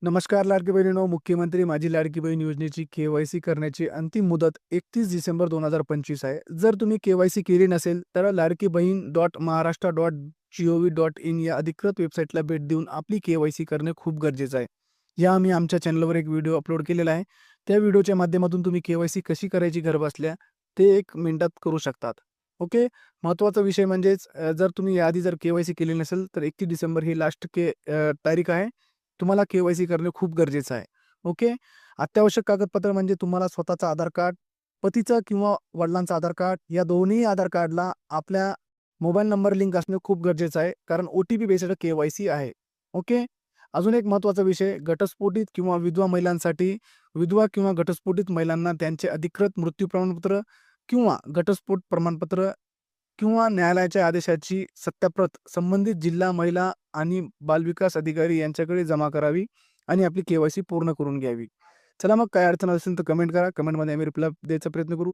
नमस्कार लाडकी बहिणींनो, मुख्यमंत्री माझी लाडकी बहीण योजनेची के-वाय-सी करण्याची अंतिम मुदत 31 डिसेंबर 2025 आहे. जर तुम्ही के-वाय-सी केली नसेल, तर ladkibahin.maharashtra.gov.in या अधिकृत वेबसाईटला भेट देऊन आपली के-वाय-सी करणे खूप गरजेचं आहे. या आम्ही आमच्या चॅनलवर एक व्हिडिओ अपलोड केलेला आहे. त्या व्हिडिओच्या माध्यमातून तुम्ही के-वाय-सी कशी करायची घरबसल्या ते 1 मिनिटात करू शकतात. ओके. महत्त्वाचा विषय म्हणजेच जर तुम्ही याआधी के-वाय-सी केली नसेल, तर 31 डिसेंबर ही लास्ट तारीख आहे. तुम्हाला के-वाय-सी करणे खूप गरजेचं आहे. ओके. अत्यावश्यक कागदपत्र म्हणजे तुम्हाला स्वतःचं आधार कार्ड, पतीचं किंवा वडिलांचं आधार कार्ड या दोन्ही आधार कार्डला आपल्या मोबाईल नंबर लिंक असणे खूप गरजेचं आहे. कारण ओ-टी-पी बेस्ड के-वाय-सी आहे. ओके. अजून एक महत्त्वाचा विषय घटस्फोटित किंवा विधवा महिलांसाठी विधवा किंवा घटस्फोटित महिलांना त्यांचे अधिकृत मृत्यू प्रमाणपत्र किंवा घटस्फोट प्रमाणपत्र किंवा न्यायालयाच्या आदेशाची सत्याप्रत संबंधित जिल्हा महिला आणि बालविकास अधिकारी यांच्याकडे जमा करावी आणि आपली के-वाय-सी पूर्ण करून घ्यावी. चला मग काय अडचण असेल तर कमेंट करा. कमेंटमध्ये आम्ही रिप्लाय द्यायचा प्रयत्न करू.